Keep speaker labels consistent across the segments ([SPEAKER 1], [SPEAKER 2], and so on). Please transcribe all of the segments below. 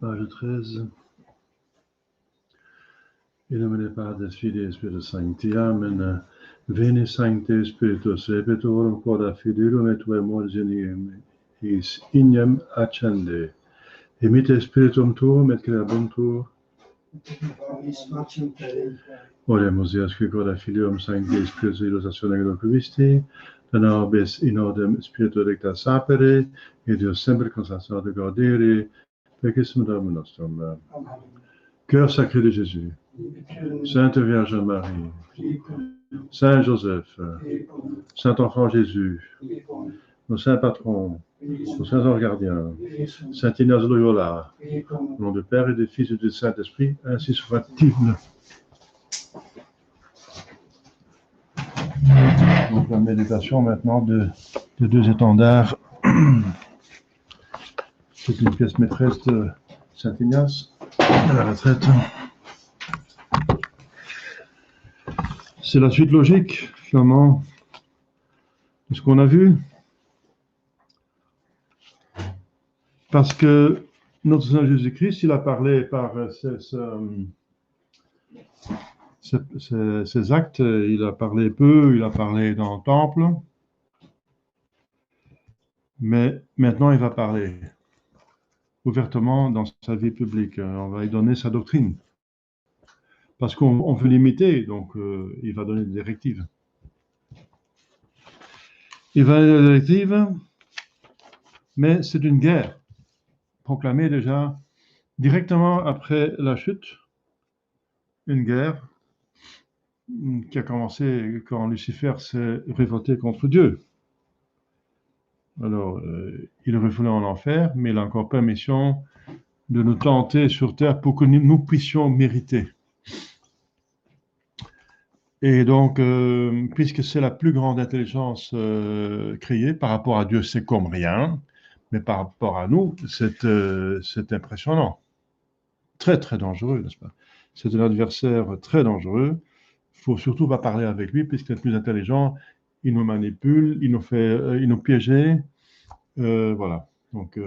[SPEAKER 1] Page 13. In nomine Patris, Filii et Spiritus Sancti. Amen. Veni Sancte Spiritus, repetorum quod fidelium et tuum is ignem accende. Emite Spiritum tuum et creabuntur. Oremus Deus qui quod Filium Sancti Spiritus illustratione gloquisti, dona nobis in ordem Spiritu recta sapere, et Deus semper constante gaudere, pecissim Domum nostrum. Cœur sacré de Jésus, Sainte Vierge Marie, Saint Joseph, Saint Enfant Jésus, nos saints patrons, nos saints anges gardiens, Saint Ignace de Loyola, au nom du Père et du Fils et du Saint-Esprit, ainsi soit-il. Donc la méditation maintenant de deux étendards. C'est une pièce maîtresse de Saint Ignace à la retraite. C'est la suite logique, finalement, de ce qu'on a vu. Parce que notre Seigneur Jésus-Christ, il a parlé par ces actes, il a parlé peu, il a parlé dans le temple, mais maintenant il va parler ouvertement dans sa vie publique. On va lui donner sa doctrine. Parce qu'on veut l'imiter, donc il va donner des directives. Il va donner des directives, mais c'est une guerre proclamée déjà directement après la chute, une guerre qui a commencé quand Lucifer s'est révolté contre Dieu. Alors, il est refoulé en enfer, mais il a encore permission de nous tenter sur terre pour que nous puissions mériter. Et donc, puisque c'est la plus grande intelligence créée, par rapport à Dieu, c'est comme rien, mais par rapport à nous, c'est impressionnant. Très, très dangereux, n'est-ce pas? C'est un adversaire très dangereux. Il ne faut surtout pas parler avec lui, puisqu'il est plus intelligent, il nous manipule, il nous piège. Voilà. Donc,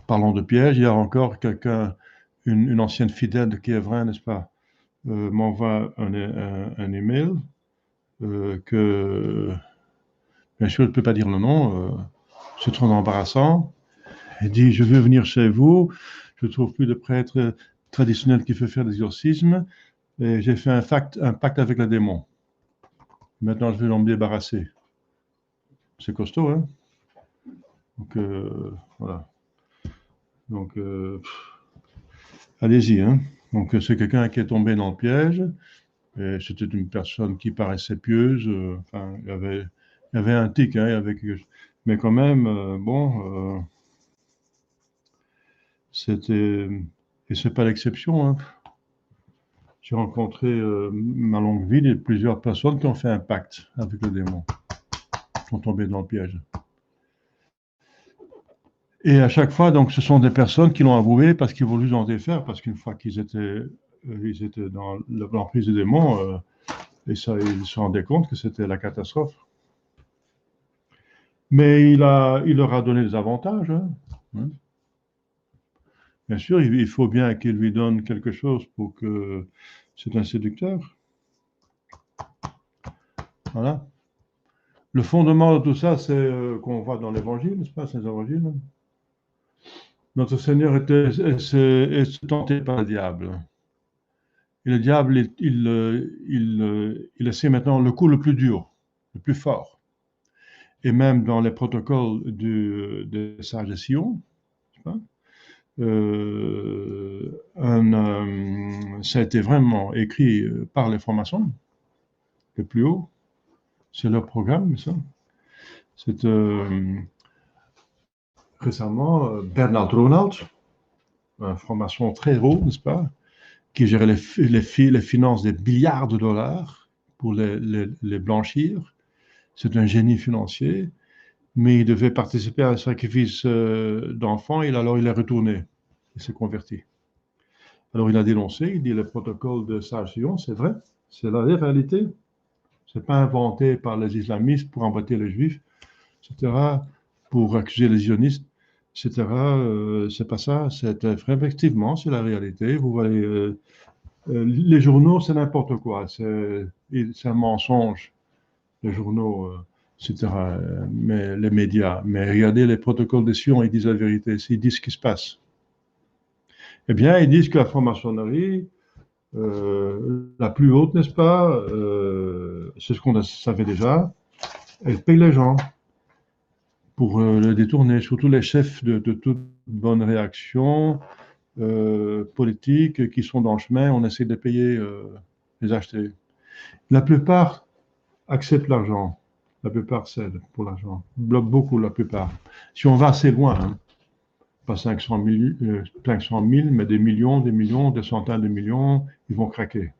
[SPEAKER 1] parlons de piège, il y a encore quelqu'un, une ancienne fidèle de Kievrin, n'est-ce pas, m'envoie un email que, bien sûr, je ne peux pas dire le nom, c'est trop embarrassant. Il dit, je veux venir chez vous, je ne trouve plus de prêtre traditionnel qui fait faire des exorcismes, et j'ai fait un pacte avec le démon. Maintenant, je vais en me débarrasser. C'est costaud, hein? Donc, voilà. Donc, allez-y, hein. Donc, c'est quelqu'un qui est tombé dans le piège, et c'était une personne qui paraissait pieuse, enfin, il y avait un tic, hein, mais quand même, bon, c'était, et c'est pas l'exception, hein. J'ai rencontré ma longue vie plusieurs personnes qui ont fait un pacte avec le démon, qui sont tombées dans le piège. Et à chaque fois, donc, ce sont des personnes qui l'ont avoué parce qu'ils voulaient en défaire, parce qu'une fois qu'ils étaient dans l'emprise des démons, et ça, ils se rendaient compte que c'était la catastrophe. Mais il leur a donné des avantages, hein. Bien sûr, il faut bien qu'il lui donne quelque chose pour que c'est un séducteur. Voilà. Le fondement de tout ça, c'est qu'on voit dans l'Évangile, n'est-ce pas, ces évangiles. Notre Seigneur est tenté par le diable. Et le diable, il essaie maintenant le coup le plus dur, le plus fort. Et même dans les protocoles des sages de Sion, ça a été vraiment écrit par les francs-maçons, le plus haut. C'est leur programme, ça. C'est récemment Bernard Ronald, un franc-maçon très haut, n'est-ce pas, qui gérait les finances des milliards de dollars pour les blanchir. C'est un génie financier, mais il devait participer à un sacrifice d'enfants, et alors il est retourné. Il s'est converti. Alors il a dénoncé, il dit le protocole de Sage-Sion, c'est vrai, c'est la réalité. Ce n'est pas inventé par les islamistes pour embêter les juifs. etc., pour accuser les sionistes, etc. C'est pas ça, c'est effectivement, c'est la réalité. Vous voyez, les journaux, c'est n'importe quoi, c'est un mensonge, les journaux, etc., mais les médias. Mais regardez les protocoles de Sion, ils disent la vérité, ils disent ce qui se passe. Eh bien, ils disent que la franc-maçonnerie, la plus haute, n'est-ce pas, c'est ce qu'on savait déjà, elle paye les gens pour le détourner, surtout les chefs de toute bonne réaction politique qui sont dans le chemin, on essaie de payer, les acheter. La plupart acceptent l'argent, la plupart cèdent pour l'argent, beaucoup la plupart. Si on va assez loin, hein, pas 500 000, mais des millions, des centaines de millions, ils vont craquer.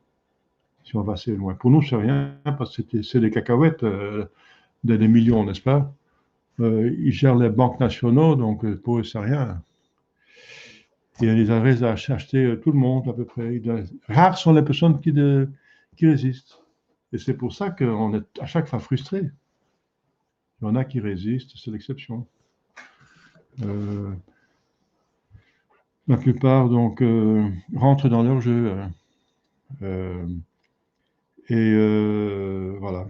[SPEAKER 1] Si on va assez loin. Pour nous, c'est rien, parce que c'est des cacahuètes, des millions, n'est-ce pas? Ils gèrent les banques nationaux, donc pour eux, c'est rien. Et ils arrivent à acheter tout le monde, à peu près. Rares sont les personnes qui résistent. Et c'est pour ça qu'on est à chaque fois frustré. Il y en a qui résistent, c'est l'exception. La plupart, donc, rentrent dans leur jeu. Voilà.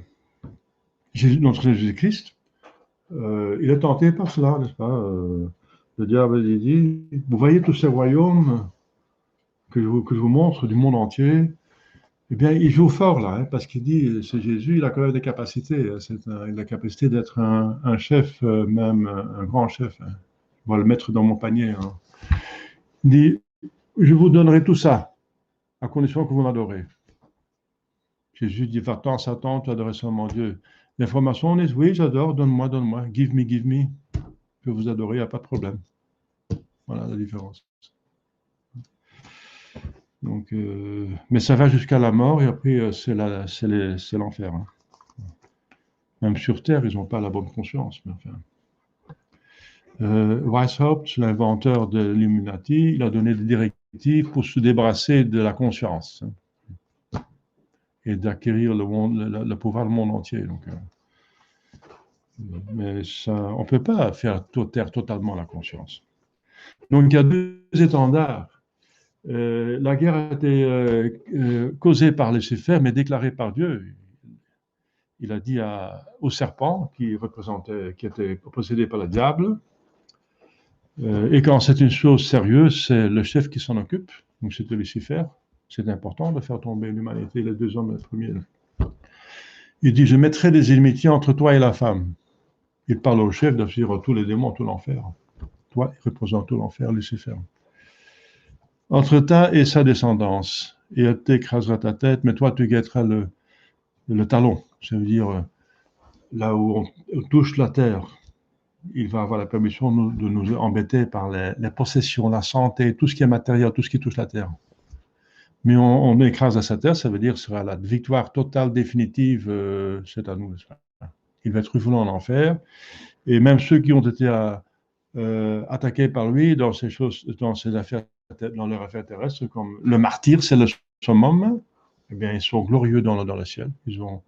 [SPEAKER 1] Notre Jésus-Christ, il est tenté par cela, n'est-ce pas? Le diable il dit, vous voyez tous ces royaumes que je vous montre du monde entier, eh bien, il joue fort là, hein, parce qu'il dit, c'est Jésus, il a quand même des capacités. Il a la capacité d'être un chef, même un grand chef. Hein. On va le mettre dans mon panier. Hein. Il dit, je vous donnerai tout ça, à condition que vous m'adorez. Jésus dit, va-t'en, Satan, tu adoreras seulement Dieu. L'information est, oui, j'adore, donne-moi, give me. Je vais vous adorer, il n'y a pas de problème. Voilà la différence. Donc, mais ça va jusqu'à la mort et après, c'est l'enfer. Hein. Même sur Terre, ils n'ont pas la bonne conscience. Mais enfin. Weishaupt, l'inventeur de l'Illuminati, il a donné des directives pour se débarrasser de la conscience hein, et d'acquérir le pouvoir du monde entier. Donc, mais ça, on ne peut pas faire taire totalement la conscience. Donc, il y a deux étendards. La guerre a été causée par Lucifer, mais déclarée par Dieu. Il a dit au serpent, qui était possédé par le diable, et quand c'est une chose sérieuse, c'est le chef qui s'en occupe, donc c'était Lucifer. C'est important de faire tomber l'humanité, les deux hommes, les premiers. Il dit, je mettrai des inimitiés entre toi et la femme. Il parle au chef de dire tous les démons, tout l'enfer. Toi, il représente tout l'enfer, Lucifer. Entre ta et sa descendance, et elle t'écrasera ta tête, mais toi, tu guetteras le talon. Ça veut dire là où on touche la terre. Il va avoir la permission de nous embêter par les possessions, la santé, tout ce qui est matériel, tout ce qui touche la terre. Mais on écrase à sa terre, ça veut dire que ce sera la victoire totale, définitive, c'est à nous. Il va être refoulé en enfer. Et même ceux qui ont été attaqués par lui dans ses affaires, dans leurs affaires terrestres, comme le martyr, c'est le summum, eh bien, ils sont glorieux dans le ciel. Ils ont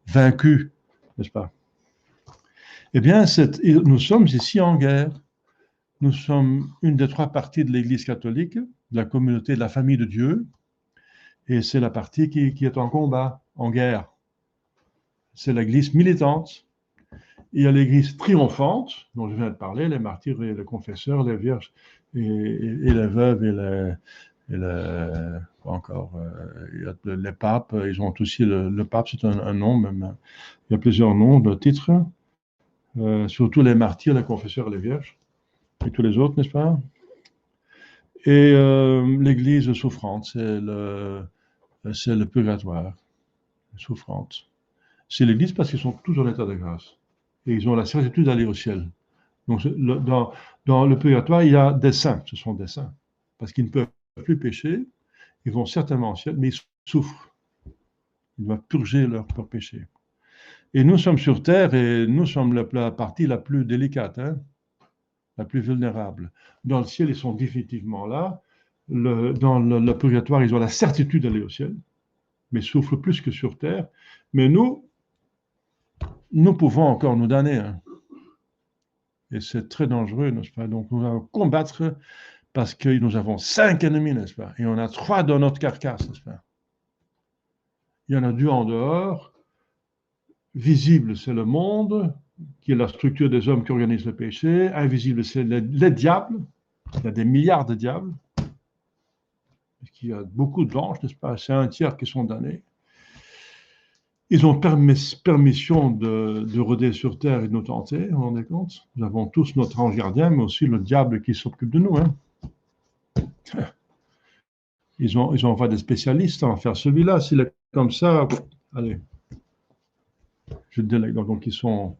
[SPEAKER 1] vaincu, n'est-ce pas? Eh bien, nous sommes ici en guerre. Nous sommes une des trois parties de l'Église catholique, de la communauté de la famille de Dieu, et c'est la partie qui est en combat, en guerre. C'est l'Église militante. Il y a l'Église triomphante, dont je viens de parler, les martyrs et les confesseurs, les vierges et les veuves encore, il y a les papes, ils ont aussi le pape, c'est un nom, même, il y a plusieurs noms de titres, surtout les martyrs, les confesseurs et les vierges, et tous les autres, n'est-ce pas? Et l'Église souffrante, c'est le purgatoire, souffrante. C'est l'Église parce qu'ils sont tous en état de grâce. Et ils ont la certitude d'aller au ciel. Donc, dans le purgatoire, il y a des saints, ce sont des saints. Parce qu'ils ne peuvent plus pécher, ils vont certainement au ciel, mais ils souffrent. Ils doivent purger leur péché. Et nous sommes sur terre et nous sommes la partie la plus délicate, hein, la plus vulnérable. Dans le ciel, ils sont définitivement là. Dans le purgatoire, ils ont la certitude d'aller au ciel, mais souffrent plus que sur terre. Mais nous pouvons encore nous damner. Hein. Et c'est très dangereux, n'est-ce pas? Donc, nous allons combattre parce que nous avons 5 ennemis, n'est-ce pas? Et on a 3 dans notre carcasse, n'est-ce pas? Il y en a 2 en dehors. Visible, c'est le monde, qui est la structure des hommes qui organisent le péché. Invisible, c'est les diables. Il y a des milliards de diables. Il y a beaucoup d'anges, n'est-ce pas? C'est un tiers qui sont damnés. Ils ont permission de rôder sur terre et de nous tenter, vous vous rendez compte? Nous avons tous notre ange gardien, mais aussi le diable qui s'occupe de nous. Hein. Ils envoient des spécialistes à en faire celui-là. S'il est comme ça, allez, je délègue. Donc, ils sont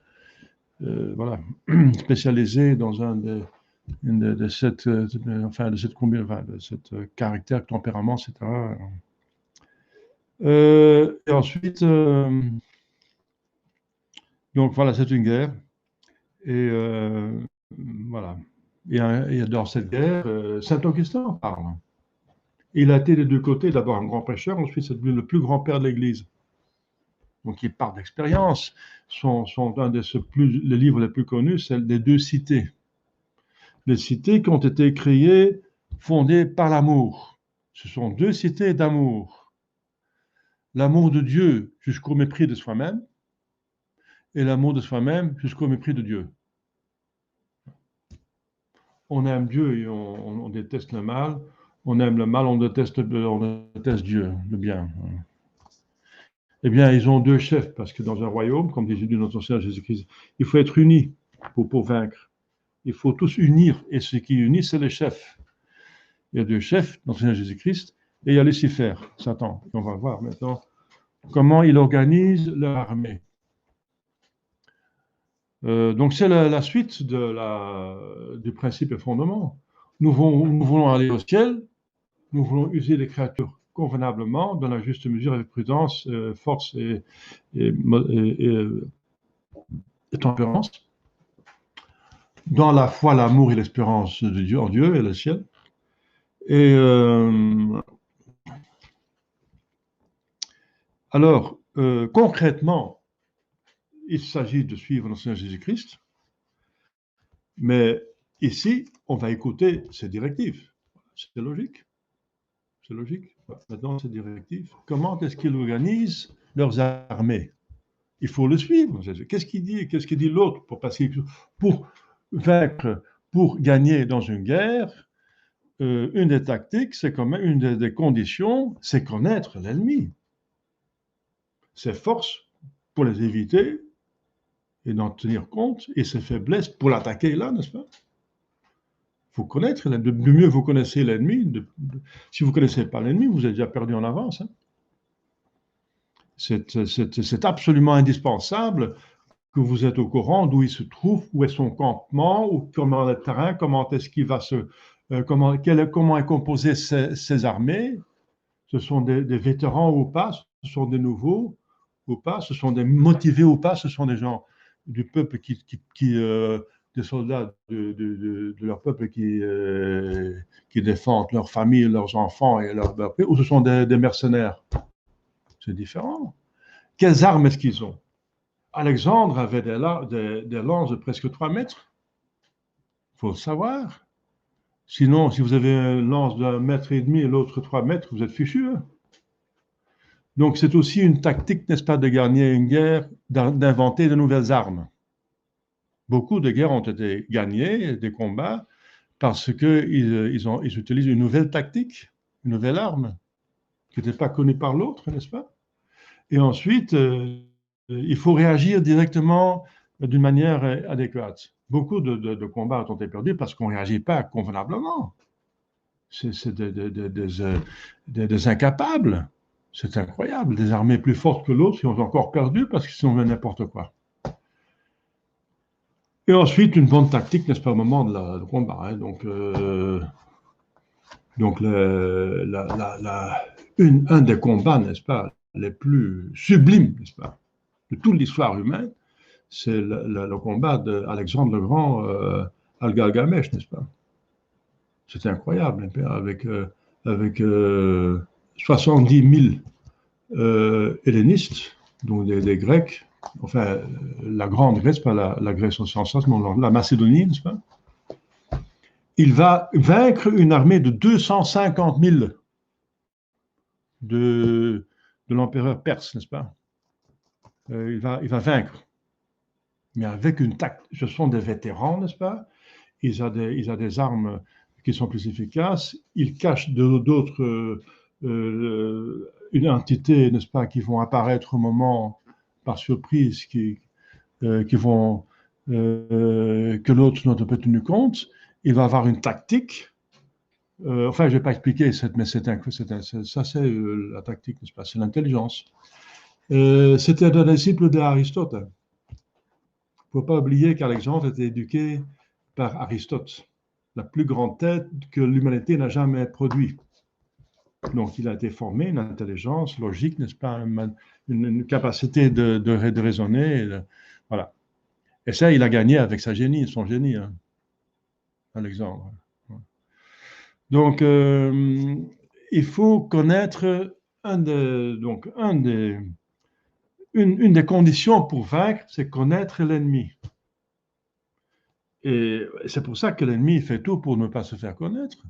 [SPEAKER 1] voilà, spécialisés dans de cette caractère, tempérament, etc. Et ensuite, donc voilà, c'est une guerre. Et voilà. Et dans cette guerre, Saint Augustin en parle. Il a été des deux côtés, d'abord un grand prêcheur, ensuite c'est devenu le plus grand père de l'Église. Donc il parle d'expérience. Un des les livres les plus connus, c'est les 2 cités. Les cités qui ont été créées, fondées par l'amour. Ce sont 2 cités d'amour. L'amour de Dieu jusqu'au mépris de soi-même, et l'amour de soi-même jusqu'au mépris de Dieu. On aime Dieu et on déteste le mal. On aime le mal, on déteste Dieu, le bien. Eh bien, ils ont 2 chefs, parce que dans un royaume, comme dit notre Seigneur Jésus-Christ, il faut être unis pour vaincre. Il faut tous unir, et ce qui unit, c'est les chefs. Il y a 2 chefs, notre Seigneur Jésus-Christ, et il y a Lucifer, Satan. On va voir maintenant comment il organise leur armée. Donc c'est la suite du principe et fondement. Nous voulons aller au ciel, nous voulons user des créatures convenablement, dans la juste mesure, avec prudence, force et tempérance, dans la foi, l'amour et l'espérance de Dieu, en Dieu et le ciel. Et alors, concrètement, il s'agit de suivre notre Seigneur Jésus-Christ, mais ici, on va écouter ses directives. C'est logique. C'est logique. Maintenant, ces directives. Comment est-ce qu'ils organisent leurs armées? Il faut le suivre. Qu'est-ce qu'il dit? Qu'est-ce qu'il dit l'autre pour vaincre, pour gagner dans une guerre? Une des tactiques, c'est quand même une des conditions, c'est connaître l'ennemi. Ses forces pour les éviter et d'en tenir compte, et ses faiblesses pour l'attaquer là, n'est-ce pas? Il faut connaître, de mieux vous connaissez l'ennemi, si vous ne connaissez pas l'ennemi, vous êtes déjà perdu en avance. Hein. C'est absolument indispensable que vous êtes au courant d'où il se trouve, où est son campement, ou comment est le terrain, comment est-ce qu'il va comment est composé ses armées. Ce sont des vétérans ou pas, ce sont des nouveaux ou pas, ce sont des motivés ou pas, ce sont des gens du peuple des soldats de leur peuple qui défendent leur famille, leurs enfants et leur peuple, ou ce sont des mercenaires. C'est différent. Quelles armes est-ce qu'ils ont? Alexandre avait des lances de presque 3 mètres. Il faut le savoir. Sinon, si vous avez une lance d'1,5 mètre et l'autre 3 mètres, vous êtes fichu. Hein. Donc, c'est aussi une tactique, n'est-ce pas, de gagner une guerre, d'inventer de nouvelles armes. Beaucoup de guerres ont été gagnées, des combats, parce qu'ils utilisent une nouvelle tactique, une nouvelle arme, qui n'était pas connue par l'autre, n'est-ce pas? Et ensuite, il faut réagir directement d'une manière adéquate. Beaucoup de combats ont été perdus parce qu'on ne réagit pas convenablement. C'est des incapables. C'est incroyable. Des armées plus fortes que l'autre qui ont encore perdu parce qu'ils ont fait n'importe quoi. Et ensuite, une bonne tactique, n'est-ce pas, au moment de combat. Hein. Donc un des combats, n'est-ce pas, les plus sublimes, n'est-ce pas, de toute l'histoire humaine, c'est le combat d'Alexandre le Grand à Galgamèche, n'est-ce pas? C'était incroyable, avec 70 000 hellénistes, donc des Grecs, enfin, la Grande Grèce, pas la Grèce au sens large, mais la Macédonie, n'est-ce pas? Il va vaincre une armée de 250 000 de l'empereur perse, n'est-ce pas? Il va vaincre. Mais avec une tactique. Ce sont des vétérans, n'est-ce pas? Ils ont des armes qui sont plus efficaces. Ils cachent d'autres identités, n'est-ce pas, qui vont apparaître au moment, par surprise, qui vont, que l'autre n'a pas tenu compte. Il va avoir une tactique. Enfin, je ne vais pas expliquer, mais ça c'est la tactique, n'est-ce pas? C'est l'intelligence. C'était un disciple d'Aristote. Il ne faut pas oublier qu'Alexandre était éduqué par Aristote, la plus grande tête que l'humanité n'a jamais produite. Donc, il a été formé, une intelligence logique, n'est-ce pas, une capacité de raisonner, voilà. Et ça, il a gagné avec son génie, hein, Alexandre. Donc, il faut connaître une des conditions pour vaincre, c'est connaître l'ennemi. Et c'est pour ça que l'ennemi fait tout pour ne pas se faire connaître.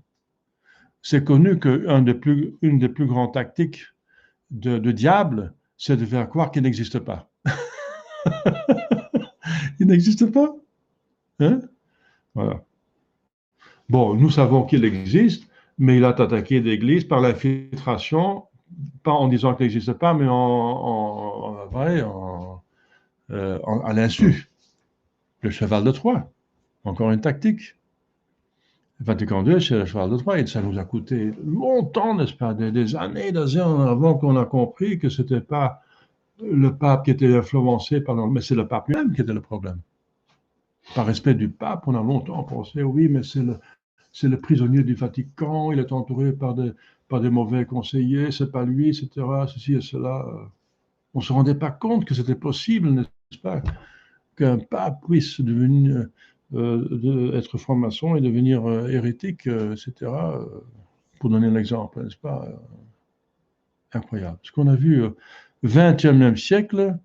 [SPEAKER 1] C'est connu qu'une des plus grandes tactiques de diable, c'est de faire croire qu'il n'existe pas. Il n'existe pas. Hein? Voilà. Bon, nous savons qu'il existe, mais il a attaqué l'Église par l'infiltration, pas en disant qu'il n'existe pas, mais à l'insu. Le cheval de Troie, encore une tactique. Vatican II, c'est le cheval de Troie, et ça nous a coûté longtemps, n'est-ce pas, des années avant qu'on a compris que ce n'était pas le pape qui était influencé mais c'est le pape lui-même qui était le problème. Par respect du pape, on a longtemps pensé, oui, mais c'est le prisonnier du Vatican, il est entouré par des mauvais conseillers, c'est pas lui, etc., ceci et cela. On ne se rendait pas compte que c'était possible, n'est-ce pas, qu'un pape puisse devenir être franc-maçon et devenir hérétique, etc., pour donner l'exemple, n'est-ce pas? Incroyable. Ce qu'on a vu au XXe siècle,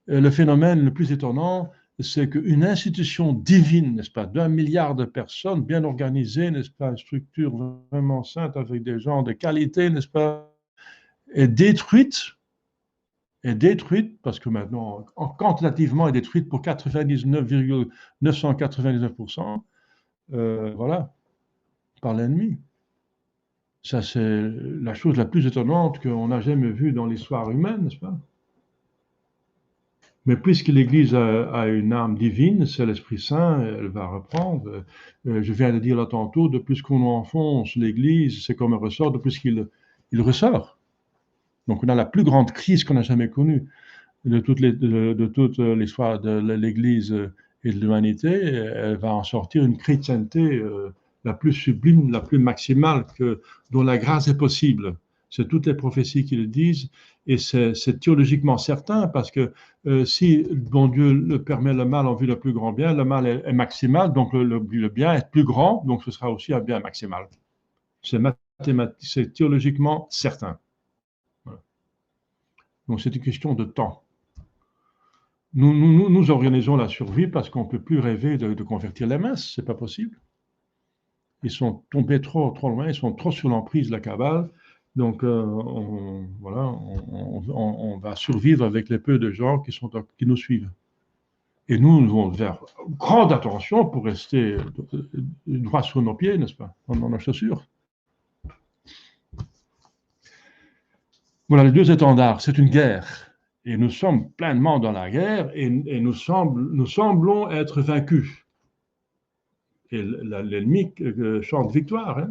[SPEAKER 1] le phénomène le plus étonnant, c'est qu'une institution divine, n'est-ce pas, d'1 milliard de personnes, bien organisée, n'est-ce pas, une structure vraiment sainte avec des gens de qualité, n'est-ce pas, est détruite, parce que maintenant, quantitativement, est détruite pour 99,999%, voilà, par l'ennemi. Ça, c'est la chose la plus étonnante qu'on n'a jamais vue dans l'histoire humaine, n'est-ce pas? Mais puisque l'Église a une âme divine, c'est l'Esprit Saint, elle va reprendre. Je viens de dire là tantôt, de plus qu'on enfonce l'Église, c'est comme un ressort, de plus qu'il ressort. Donc on a la plus grande crise qu'on a jamais connue de toute l'histoire de l'Église et de l'humanité. Elle va en sortir une chrétienté la plus sublime, la plus maximale, dont la grâce est possible. C'est toutes les prophéties qui le disent, et c'est théologiquement certain, parce que si bon Dieu le permet le mal en vue d'un plus grand bien, le mal est maximal, donc le bien est plus grand, donc ce sera aussi un bien maximal. C'est mathématique, c'est théologiquement certain. Voilà. Donc c'est une question de temps. Nous organisons la survie parce qu'on ne peut plus rêver de convertir les masses, c'est pas possible. Ils sont tombés trop loin, ils sont trop sur l'emprise de la cabale. Donc, on va survivre avec les peu de gens qui nous suivent. Et nous devons faire grande attention pour rester droit sur nos pieds, n'est-ce pas, dans nos chaussures. Voilà, les deux étendards, c'est une guerre. Et nous sommes pleinement dans la guerre et nous semblons être vaincus. Et l'ennemi chante victoire. Hein.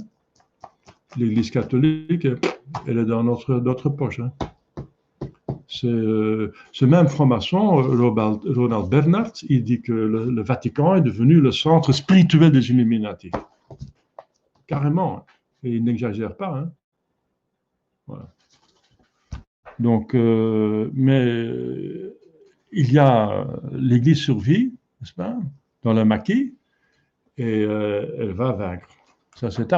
[SPEAKER 1] L'Église catholique, elle est dans notre poche. Hein. Ce même franc-maçon, Ronald Bernhardt, il dit que le Vatican est devenu le centre spirituel des Illuminati. Carrément. Hein. Et il n'exagère pas. Hein. Voilà. Donc, mais il y a l'Église survit, n'est-ce pas, dans le maquis, et elle va vaincre. Ça, c'est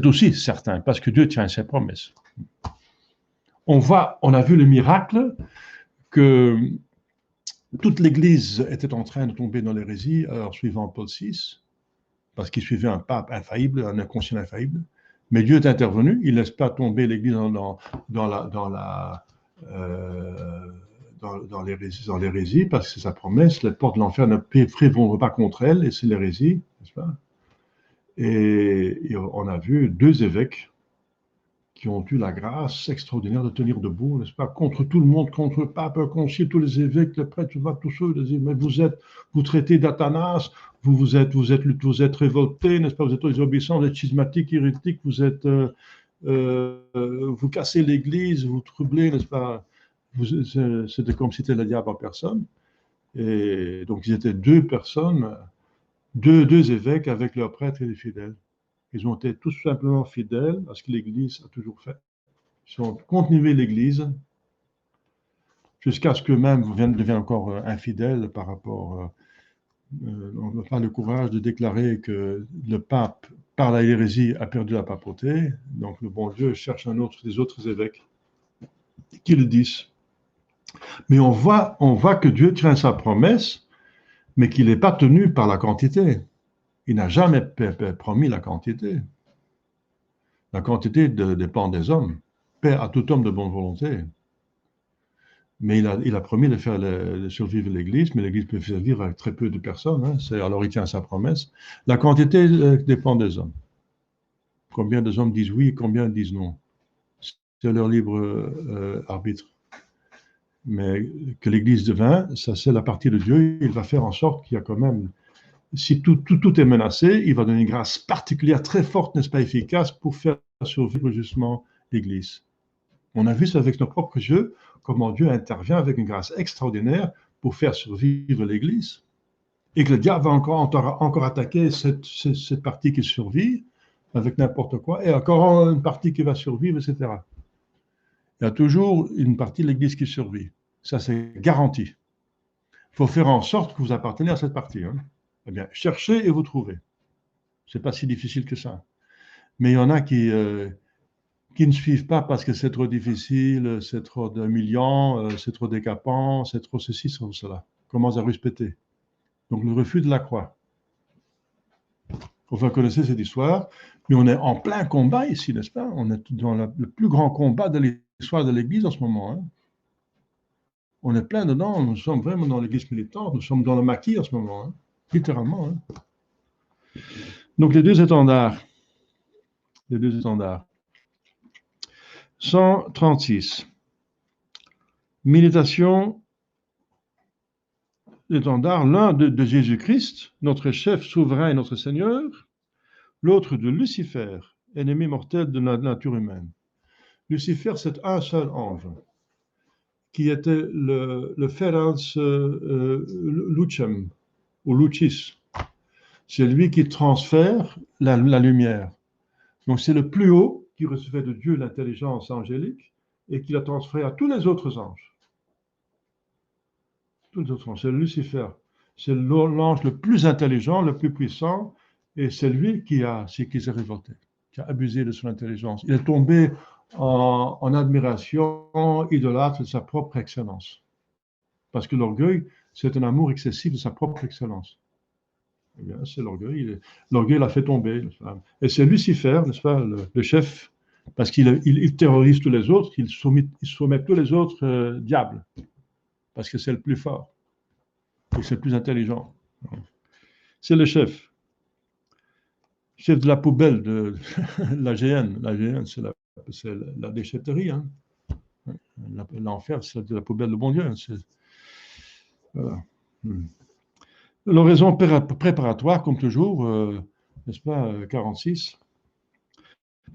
[SPEAKER 1] aussi certain, parce que Dieu tient ses promesses. On a vu le miracle que
[SPEAKER 2] toute l'Église était en train de tomber dans l'hérésie, alors suivant Paul VI, parce qu'il suivait un pape infaillible, un inconscient infaillible. Mais Dieu est intervenu, il ne laisse pas tomber l'Église dans l'hérésie, parce que c'est sa promesse, les portes de l'enfer ne prévaudront pas contre elle, et c'est l'hérésie, n'est-ce pas? Et on a vu 2 évêques qui ont eu la grâce extraordinaire de tenir debout, n'est-ce pas, contre tout le monde, contre le pape, le concile, tous les évêques, les prêtres, tous ceux, mais vous traitez d'Athanas, vous êtes révoltés, n'est-ce pas, vous êtes désobéissants, vous êtes schismatiques, hérétiques, vous cassez l'Église, vous troublez, n'est-ce pas, c'était comme si c'était le diable en personne. Et donc, ils étaient 2 personnes, deux évêques avec leurs prêtres et les fidèles. Ils ont été tout simplement fidèles à ce que l'Église a toujours fait. Ils ont continué l'Église jusqu'à ce qu'eux-mêmes deviennent encore infidèles par rapport. On n'a pas le courage de déclarer que le pape, par la hérésie, a perdu la papauté. Donc le bon Dieu cherche des autres évêques qui le disent. Mais on voit que Dieu tient sa promesse, mais qu'il n'est pas tenu par la quantité. Il n'a jamais promis la quantité. La quantité dépend des hommes. Père à tout homme de bonne volonté. Mais il a promis de faire survivre l'Église, mais l'Église peut survivre avec très peu de personnes. Hein. Alors il tient sa promesse. La quantité dépend des hommes. Combien des hommes disent oui, combien disent non. C'est leur libre arbitre. Mais que l'Église devint, ça c'est la partie de Dieu. Il va faire en sorte qu'il y a quand même, si tout est menacé, il va donner une grâce particulière, très forte, n'est-ce pas, efficace, pour faire survivre justement l'Église. On a vu ça avec nos propres yeux, comment Dieu intervient avec une grâce extraordinaire pour faire survivre l'Église. Et que le diable va encore attaquer cette partie qui survit avec n'importe quoi, et encore une partie qui va survivre, etc. Il y a toujours une partie de l'Église qui survit. Ça, c'est garanti. Il faut faire en sorte que vous appartenez à cette partie. Hein. Eh bien, cherchez et vous trouvez. Ce n'est pas si difficile que ça. Mais il y en a qui ne suivent pas parce que c'est trop difficile, c'est trop humiliant, c'est trop décapant, c'est trop ceci, trop cela. Commence à respecter. Donc le refus de la croix. Vous connaissez cette histoire, mais on est en plein combat ici, n'est-ce pas? On est dans le plus grand combat de l'histoire de l'Église en ce moment. Hein. On est plein dedans, nous sommes vraiment dans l'Église militante, nous sommes dans le maquis en ce moment, hein. Littéralement. Hein. Donc les deux étendards. 136. Méditation d'étendard, l'un de Jésus-Christ, notre chef souverain et notre Seigneur, l'autre de Lucifer, ennemi mortel de la nature humaine. Lucifer, c'est un seul ange, qui était le Ferenc Lucem, ou Lucis. C'est lui qui transfère la lumière. Donc c'est le plus haut qui recevait de Dieu l'intelligence angélique et qui la transféré à tous les autres anges. Tous les autres anges, c'est Lucifer. C'est l'ange le plus intelligent, le plus puissant, et c'est lui qui s'est révolté, qui a abusé de son intelligence. Il est tombé en admiration idolâtre de sa propre excellence. Parce que l'orgueil, c'est un amour excessif de sa propre excellence. Eh bien, c'est l'orgueil. L'orgueil l'a fait tomber. Et c'est Lucifer, n'est-ce pas, le chef, parce qu'il terrorise tous les autres, il soumet tous les autres diables, parce que c'est le plus fort, et c'est le plus intelligent. C'est le chef de la poubelle de l'AGN. L'AGN, c'est la déchetterie. Hein. L'enfer, c'est de la poubelle de bon Dieu. Voilà. L'oraison préparatoire, comme toujours, n'est-ce pas, 46.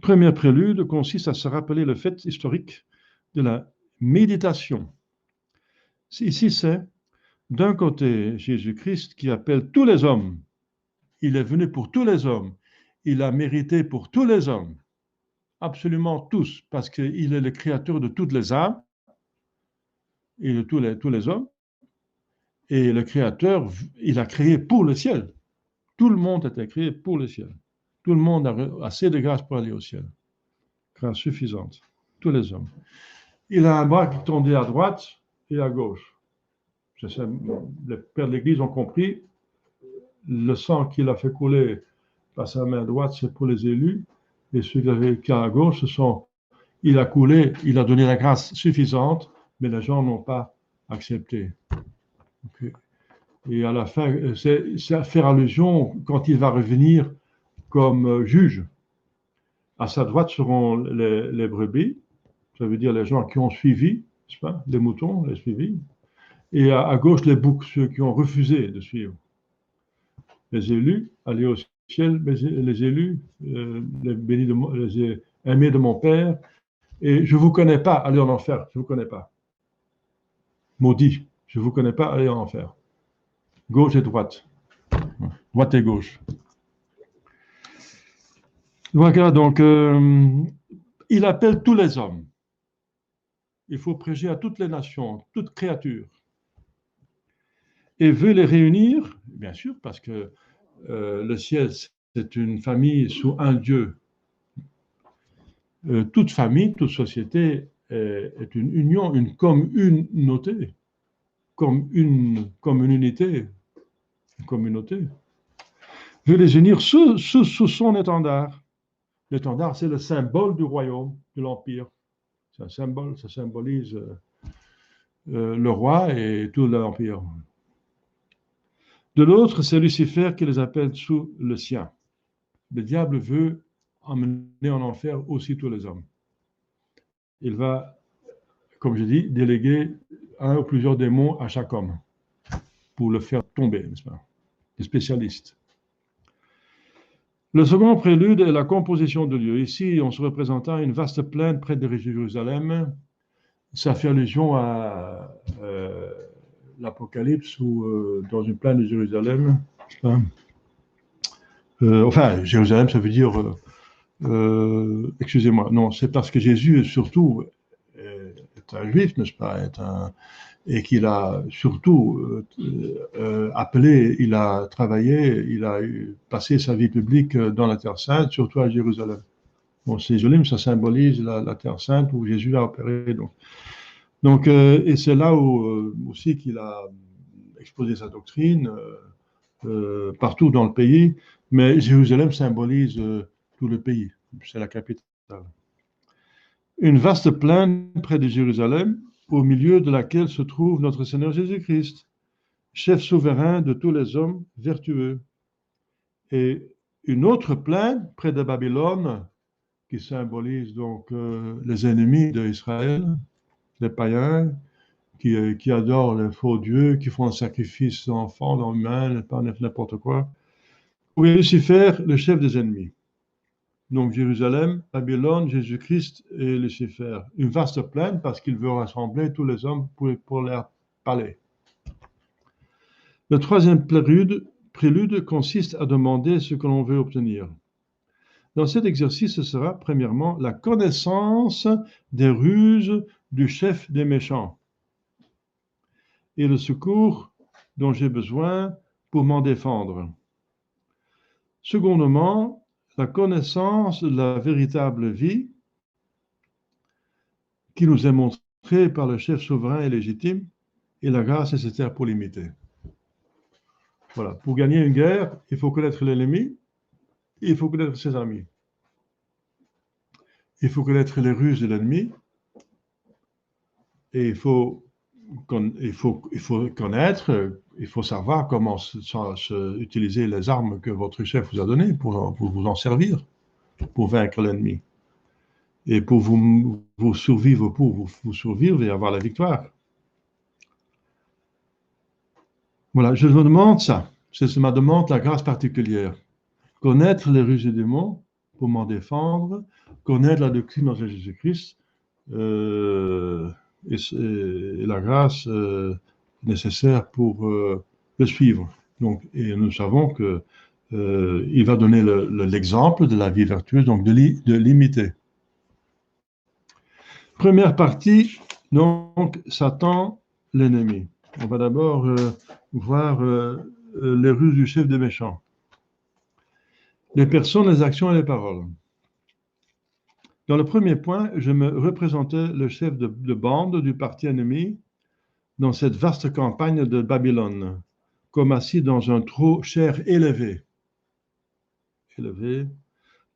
[SPEAKER 2] Premier prélude consiste à se rappeler le fait historique de la méditation. Ici, c'est d'un côté Jésus-Christ qui appelle tous les hommes. Il est venu pour tous les hommes. Il a mérité pour tous les hommes. Absolument tous, parce qu'il est le créateur de toutes les âmes et de tous les hommes. Et le créateur, il a créé pour le ciel. Tout le monde a été créé pour le ciel. Tout le monde a assez de grâce pour aller au ciel. Grâce suffisante. Tous les hommes. Il a un bras qui tendait à droite et à gauche. Les pères de l'Église ont compris, le sang qu'il a fait couler par sa main droite, c'est pour les élus, et celui qui est à gauche, il a coulé, il a donné la grâce suffisante, mais les gens n'ont pas accepté. Okay. Et à la fin, c'est à faire allusion quand il va revenir comme juge. À sa droite seront les brebis, ça veut dire les gens qui ont suivi, n'est-ce pas, les moutons, les suivis, et à gauche les boucs, ceux qui ont refusé de suivre. Les élus, aller au ciel, les élus, les aimés de mon Père, et je ne vous connais pas, allez en enfer, je ne vous connais pas. Maudit, je ne vous connais pas, allez en enfer. Gauche et droite. Droite et gauche. Voilà, donc, il appelle tous les hommes. Il faut prêcher à toutes les nations, toutes créatures. Et veut les réunir, bien sûr, parce que le ciel, c'est une famille sous un Dieu. Toute famille, toute société est une union, une communauté, comme une unité, une communauté. Veut les unir sous son étendard. L'étendard, c'est le symbole du royaume, de l'empire. C'est un symbole, ça symbolise le roi et tout l'empire. De l'autre, c'est Lucifer qui les appelle sous le sien. Le diable veut emmener en enfer aussi tous les hommes. Il va, comme je dis, déléguer un ou plusieurs démons à chaque homme pour le faire tomber, n'est-ce pas? Des spécialistes. Le second prélude est la composition de lieux. Ici, on se représenta une vaste plaine près de Jérusalem. Ça fait allusion à l'Apocalypse où dans une plaine de Jérusalem, enfin, Jérusalem, ça veut dire, excusez-moi, non, c'est parce que Jésus, surtout, est un juif, n'est-ce pas, et qu'il a surtout appelé, il a travaillé, il a passé sa vie publique dans la Terre Sainte, surtout à Jérusalem. Bon, Jérusalem, ça symbolise la Terre Sainte où Jésus a opéré. Donc, et c'est là où aussi qu'il a exposé sa doctrine partout dans le pays, mais Jérusalem symbolise tout le pays, c'est la capitale. Une vaste plaine près de Jérusalem, au milieu de laquelle se trouve notre Seigneur Jésus-Christ, chef souverain de tous les hommes vertueux. Et une autre plaine près de Babylone, qui symbolise donc les ennemis d'Israël, les païens, qui adorent les faux dieux, qui font un sacrifice d'enfants, d'humains, pas n'importe quoi. Où est Lucifer, le chef des ennemis. Donc Jérusalem, Babylone, Jésus-Christ et Lucifer. Une vaste plaine parce qu'il veut rassembler tous les hommes pour leur parler. Le troisième prélude consiste à demander ce que l'on veut obtenir. Dans cet exercice, ce sera premièrement la connaissance des ruses du chef des méchants et le secours dont j'ai besoin pour m'en défendre. Secondement, la connaissance de la véritable vie qui nous est montrée par le chef souverain et légitime et la grâce nécessaire pour l'imiter. Voilà, pour gagner une guerre, il faut connaître l'ennemi, il faut connaître ses amis. Il faut connaître les ruses de l'ennemi et il faut connaître, il faut savoir comment utiliser les armes que votre chef vous a données pour vous en servir, pour vaincre l'ennemi. Et pour vous survivre, et avoir la victoire. Voilà, je me demande ça. C'est ma demande, la grâce particulière. Connaître les ruses des démons pour m'en défendre, connaître la doctrine de Jésus-Christ et la grâce nécessaire pour le suivre. Donc, et nous savons que il va donner l'exemple de la vie vertueuse, donc de l'imiter. Première partie, donc, Satan, l'ennemi. On va d'abord voir les ruses du chef des méchants. Les personnes, les actions et les paroles. Dans le premier point, je me représentais le chef de bande du parti ennemi, dans cette vaste campagne de Babylone, comme assis dans un trot chair élevé,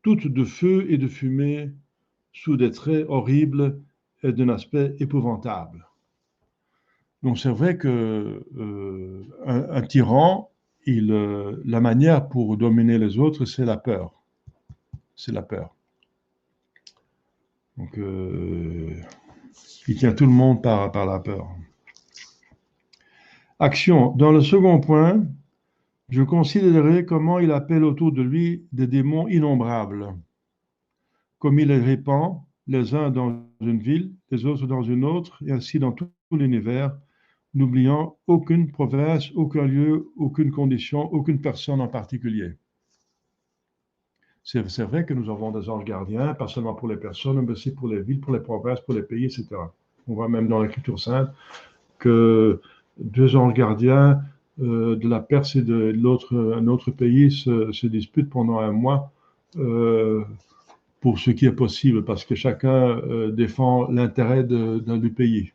[SPEAKER 2] toute de feu et de fumée, sous des traits horribles et d'un aspect épouvantable. Donc c'est vrai que un tyran, la manière pour dominer les autres, c'est la peur. C'est la peur. Donc il tient tout le monde par la peur. Action. Dans le second point, je considérerai comment il appelle autour de lui des démons innombrables, comme il les répand, les uns dans une ville, les autres dans une autre, et ainsi dans tout l'univers, n'oubliant aucune province, aucun lieu, aucune condition, aucune personne en particulier. C'est vrai que nous avons des anges gardiens, pas seulement pour les personnes, mais aussi pour les villes, pour les provinces, pour les pays, etc. On voit même dans l'Écriture sainte que 2 anges gardiens de la Perse et de un autre pays se disputent pendant 1 mois pour ce qui est possible, parce que chacun défend l'intérêt du pays.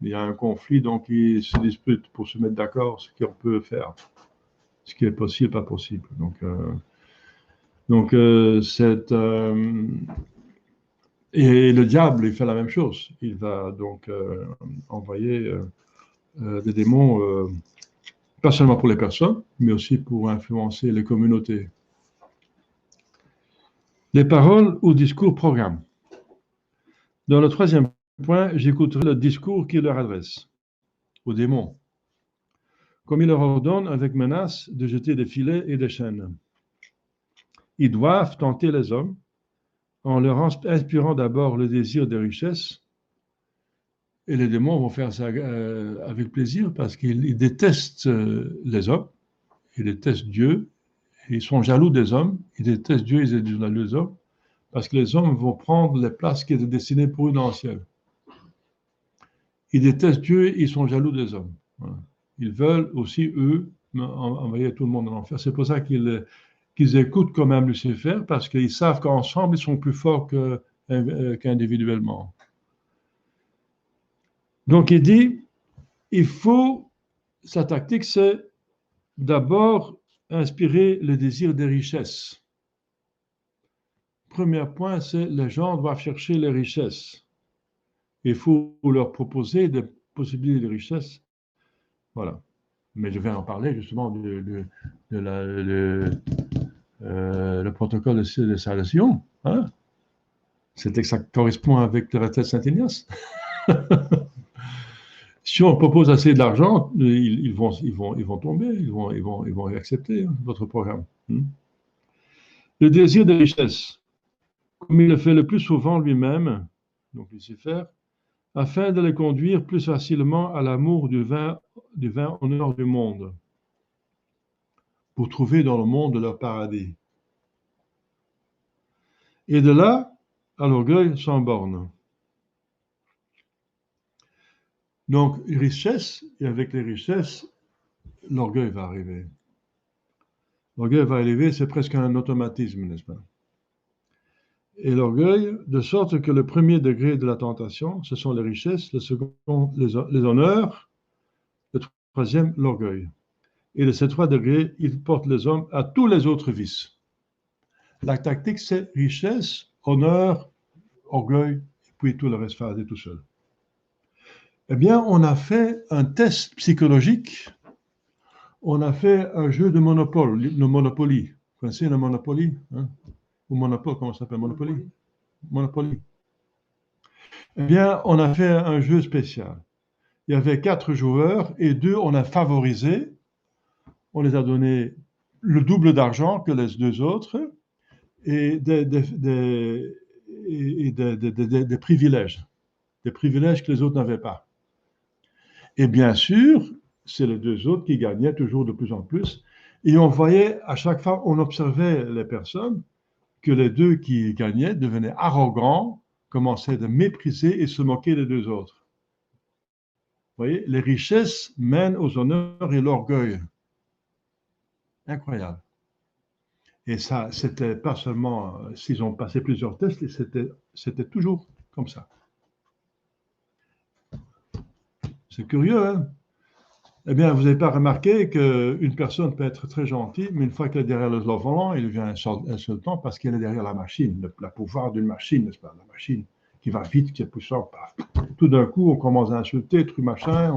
[SPEAKER 2] Il y a un conflit, donc ils se disputent pour se mettre d'accord ce qu'on peut faire, ce qui est possible, pas possible. Et le diable, il fait la même chose. Il va donc envoyer des démons, pas seulement pour les personnes, mais aussi pour influencer les communautés. Les paroles ou discours programmes. Dans le 3e point, j'écouterai le discours qu'il leur adresse aux démons, comme il leur ordonne avec menace de jeter des filets et des chaînes. Ils doivent tenter les hommes en leur inspirant d'abord le désir des richesses, et les démons vont faire ça avec plaisir parce qu'ils détestent les hommes, ils détestent Dieu, ils sont jaloux des hommes, ils détestent Dieu, ils sont jaloux des hommes, parce que les hommes vont prendre les places qui étaient destinées pour eux dans le ciel. Ils détestent Dieu, ils sont jaloux des hommes. Voilà. Ils veulent aussi, eux, envoyer tout le monde en enfer. C'est pour ça qu'ils écoutent quand même Lucifer, parce qu'ils savent qu'ensemble, ils sont plus forts qu'individuellement. Donc, il dit, sa tactique, c'est d'abord inspirer le désir des richesses. Premier point, c'est les gens doivent chercher les richesses. Il faut leur proposer des possibilités de richesse. Voilà. Mais je vais en parler justement le protocole de salvation. Hein? Ça correspond avec le retraite Saint-Ignace. Si on propose assez d'argent, ils vont tomber, ils vont accepter votre programme. Le désir de richesse, comme il le fait le plus souvent lui-même, donc Lucifer, afin de les conduire plus facilement à l'amour du vin honneur du monde, pour trouver dans le monde leur paradis. Et de là, à l'orgueil sans borne. Donc, richesse, et avec les richesses, l'orgueil va arriver. L'orgueil va arriver, c'est presque un automatisme, n'est-ce pas? Et l'orgueil, de sorte que le premier degré de la tentation, ce sont les richesses, le second, les honneurs, le troisième, l'orgueil. Et de ces 3 degrés, il porte les hommes à tous les autres vices. La tactique, c'est richesse, honneur, orgueil, et puis tout le reste va aller tout seul. Eh bien, on a fait un test psychologique. On a fait un jeu de Monopoly. Vous connaissez le Monopoly, hein? Ou Monopole, comment ça s'appelle? Monopoly. Eh bien, on a fait un jeu spécial. Il y avait 4 joueurs et 2, on a favorisé. On les a donné le double d'argent que les 2 autres et des privilèges. Des privilèges que les autres n'avaient pas. Et bien sûr, c'est les 2 autres qui gagnaient toujours de plus en plus. Et on voyait, à chaque fois, on observait les personnes, que les 2 qui gagnaient devenaient arrogants, commençaient à mépriser et se moquer des 2 autres. Vous voyez, les richesses mènent aux honneurs et l'orgueil. Incroyable. Et ça, c'était pas seulement, s'ils ont passé plusieurs tests, c'était toujours comme ça. C'est curieux, hein? Eh bien, vous n'avez pas remarqué qu'une personne peut être très gentille, mais une fois qu'elle est derrière le volant, il devient insultant parce qu'elle est derrière la machine, le pouvoir d'une machine, n'est-ce pas? La machine qui va vite, qui est puissante. Tout d'un coup, on commence à insulter, truc machin,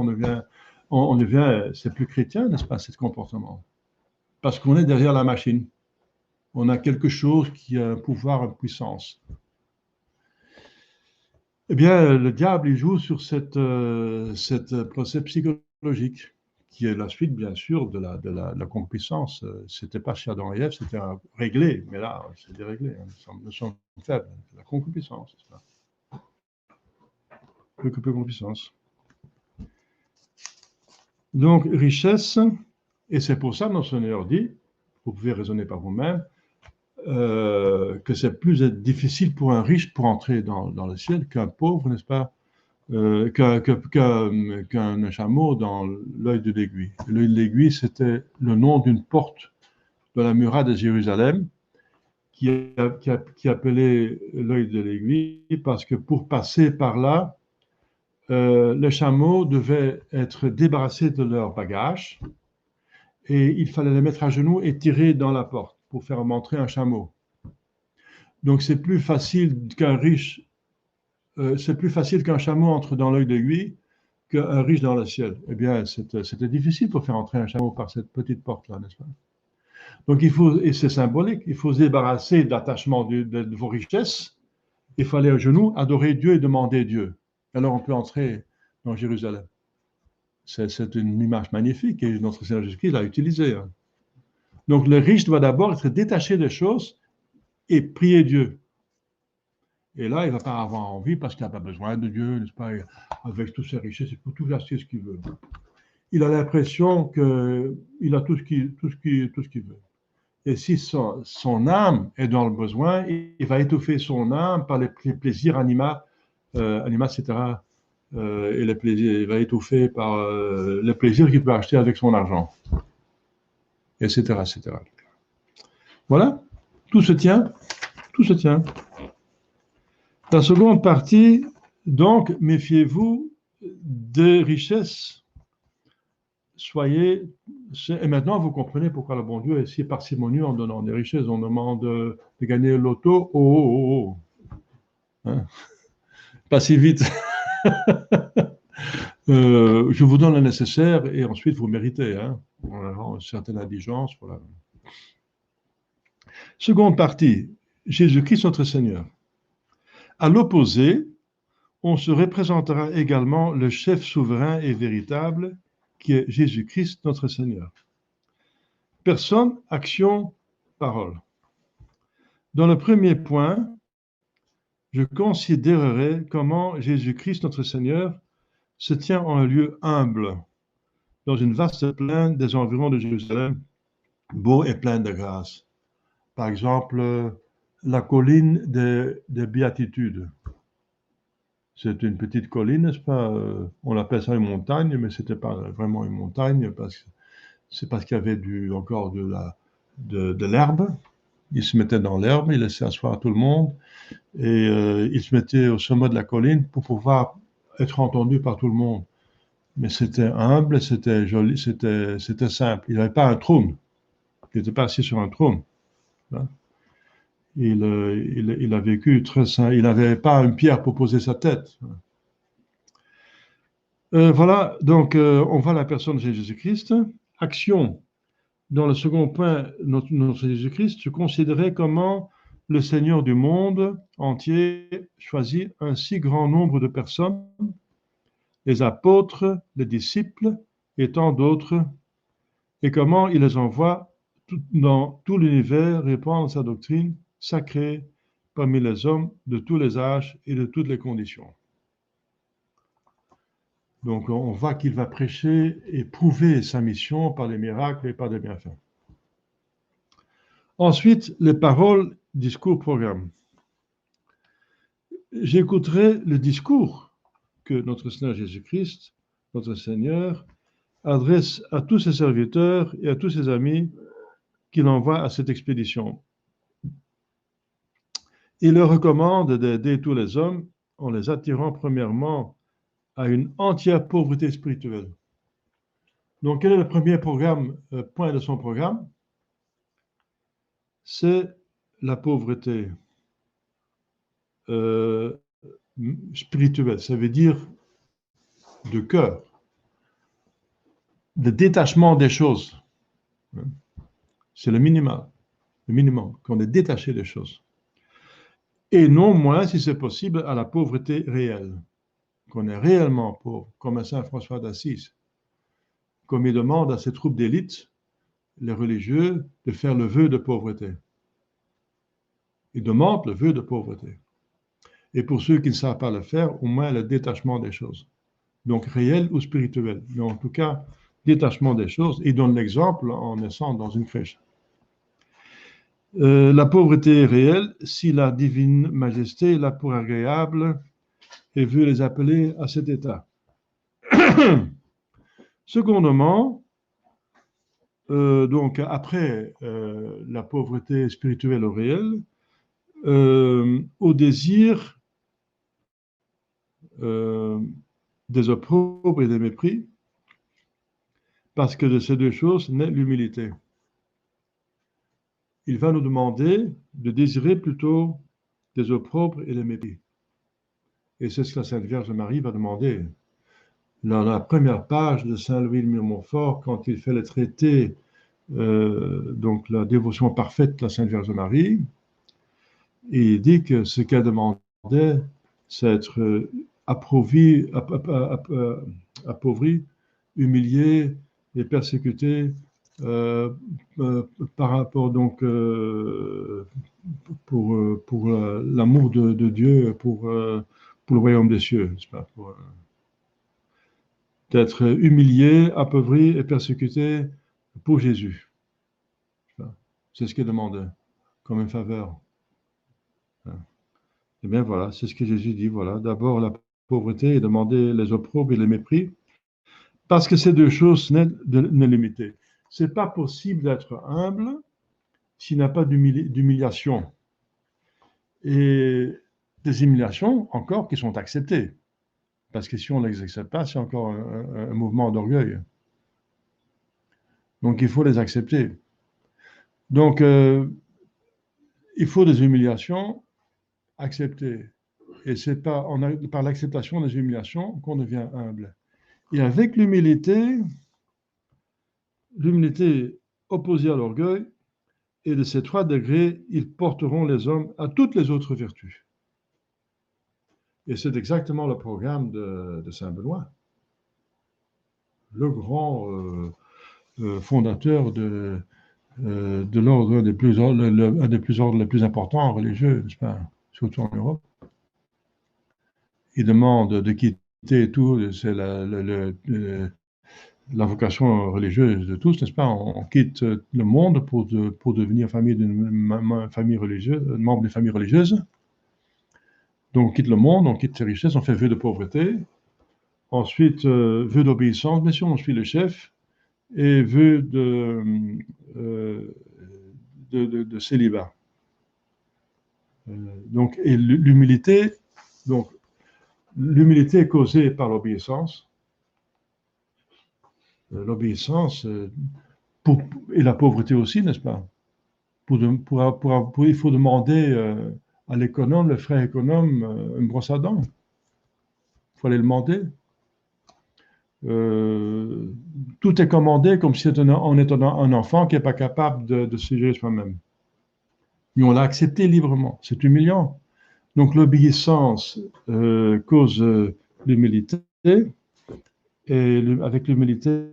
[SPEAKER 2] on devient, c'est plus chrétien, n'est-ce pas, ce comportement? Parce qu'on est derrière la machine. On a quelque chose qui a un pouvoir, une puissance. Eh bien, le diable, il joue sur cette procès psychologique, qui est la suite, bien sûr, de la concupiscence. Ce n'était pas chez Adam et Ève, c'était réglé, mais là, c'est déréglé. Hein. Nous sommes faibles. La concupiscence, c'est ça. Concupiscence. Donc, richesse, et c'est pour ça que notre Seigneur dit, vous pouvez raisonner par vous-même, que c'est plus difficile pour un riche pour entrer dans le ciel qu'un pauvre, n'est-ce pas, qu'un chameau dans l'œil de l'aiguille. L'œil de l'aiguille, c'était le nom d'une porte de la muraille de Jérusalem qui appelait l'œil de l'aiguille parce que pour passer par là, les chameaux devaient être débarrassés de leurs bagages et il fallait les mettre à genoux et tirer dans la porte pour faire entrer un chameau. Donc c'est plus facile qu'un riche c'est plus facile qu'un chameau entre dans l'œil d'aiguille qu'un riche dans le ciel. Eh bien, c'était difficile pour faire entrer un chameau par cette petite porte-là, n'est-ce pas? Donc, et c'est symbolique, il faut se débarrasser de l'attachement de vos richesses. Il faut aller à genoux, adorer Dieu et demander Dieu. Alors, on peut entrer dans Jérusalem. C'est une image magnifique et notre Seigneur Jésus-Christ l'a utilisée. Hein. Donc, le riche doit d'abord être détaché des choses et prier Dieu. Et là, il ne va pas avoir envie parce qu'il n'a pas besoin de Dieu, n'est-ce pas? Avec toutes ses richesses, il peut tout acheter ce qu'il veut. Il a l'impression qu'il a tout ce qu'il veut. Et si son âme est dans le besoin, il va étouffer son âme par les plaisirs animaux, etc. Et les plaisirs, il va étouffer par les plaisirs qu'il peut acheter avec son argent, etc., etc. Voilà, tout se tient, tout se tient. La seconde partie, donc, méfiez-vous des richesses. Et maintenant vous comprenez pourquoi le bon Dieu est si parcimonieux en donnant des richesses. On demande de gagner le loto, hein? Pas si vite. Je vous donne le nécessaire et ensuite vous méritez. Hein? On a une certaine indigence. Voilà. Seconde partie, Jésus-Christ notre Seigneur. À l'opposé, on se représentera également le chef souverain et véritable qui est Jésus-Christ notre Seigneur. Personne, action, parole. Dans le premier point, je considérerai comment Jésus-Christ notre Seigneur se tient en un lieu humble, dans une vaste plaine des environs de Jérusalem, beau et plein de grâce. Par exemple, la colline des Béatitudes. C'est une petite colline, n'est-ce pas? On appelle ça une montagne, mais ce n'était pas vraiment une montagne, c'est parce qu'il y avait encore de l'herbe. Il se mettait dans l'herbe, il laissait asseoir tout le monde, et il se mettait au sommet de la colline pour pouvoir être entendu par tout le monde. Mais c'était humble, c'était joli, c'était simple. Il n'avait pas un trône. Il n'était pas assis sur un trône. Hein. Il a vécu très simple. Il n'avait pas une pierre pour poser sa tête. Voilà, donc on voit la personne de Jésus-Christ. Action. Dans le second point, notre Jésus-Christ se considérait comment le Seigneur du monde entier choisit un si grand nombre de personnes, les apôtres, les disciples et tant d'autres, et comment il les envoie dans tout l'univers répandre sa doctrine sacrée parmi les hommes de tous les âges et de toutes les conditions. Donc on voit qu'il va prêcher et prouver sa mission par les miracles et par des bienfaits. Ensuite, les paroles, discours, programme. J'écouterai le discours que notre Seigneur Jésus-Christ, notre Seigneur, adresse à tous ses serviteurs et à tous ses amis qu'il envoie à cette expédition. Il leur recommande d'aider tous les hommes en les attirant premièrement à une entière pauvreté spirituelle. Donc, quel est le premier point de son programme? C'est la pauvreté spirituelle, ça veut dire de cœur, le détachement des choses. C'est le minimum, qu'on est détaché des choses. Et non moins, si c'est possible, à la pauvreté réelle, qu'on est réellement pauvre, comme un Saint François d'Assise, comme il demande à ses troupes d'élite, les religieux, de faire le vœu de pauvreté. Il demande le vœu de pauvreté. Et pour ceux qui ne savent pas le faire, au moins le détachement des choses. Donc réel ou spirituel. Mais en tout cas, détachement des choses. Il donne l'exemple en naissant dans une crèche. La pauvreté est réelle si la divine majesté l'a pour agréable et veut les appeler à cet état. Secondement, donc après la pauvreté spirituelle ou réelle, au désir des opprobres et des mépris, parce que de ces deux choses naît l'humilité. Il va nous demander de désirer plutôt des opprobres et des mépris. Et c'est ce que la Sainte Vierge Marie va demander. Dans la première page de Saint Louis de Montfort, quand il fait le traité, donc la dévotion parfaite de la Sainte Vierge Marie, il dit que ce qu'elle demandait, c'est être appauvri, humilié et persécuté par rapport donc pour l'amour de Dieu, pour le royaume des cieux, n'est-ce pas, d'être humilié, appauvri et persécuté pour Jésus. C'est ce qu'il demandait comme une faveur. Eh bien voilà, c'est ce que Jésus dit. Voilà, d'abord la pauvreté et demander les opprobres et les mépris, parce que ces deux choses ne limiter. C'est pas possible d'être humble s'il n'y a pas d'humiliation. Et des humiliations encore qui sont acceptées. Parce que si on ne les accepte pas, c'est encore un mouvement d'orgueil. Donc il faut les accepter. Donc il faut des humiliations acceptées. Et c'est par l'acceptation des humiliations qu'on devient humble. Et avec l'humilité opposée à l'orgueil, et de ces 3 degrés, ils porteront les hommes à toutes les autres vertus. Et c'est exactement le programme de Saint Benoît, le grand fondateur de l'ordre, un des plus ordres les plus importants religieux, n'est-ce pas, surtout en Europe. Il demande de quitter tout, c'est la vocation religieuse de tous, n'est-ce pas? On quitte le monde pour devenir famille religieuse, membre d'une famille religieuse. Donc on quitte le monde, on quitte ses richesses, on fait vœu de pauvreté. Ensuite, vœu d'obéissance, bien sûr, on suit le chef. Et vœu de célibat. Donc, et l'humilité est causée par l'obéissance. L'obéissance et la pauvreté aussi, n'est-ce pas? Il faut demander à l'économe, le frère économe, une brosse à dents. Il faut aller le demander. Tout est commandé comme si on était un enfant qui n'est pas capable de se gérer soi-même. Mais on l'a accepté librement. C'est humiliant. Donc l'obéissance cause l'humilité. Et avec l'humilité,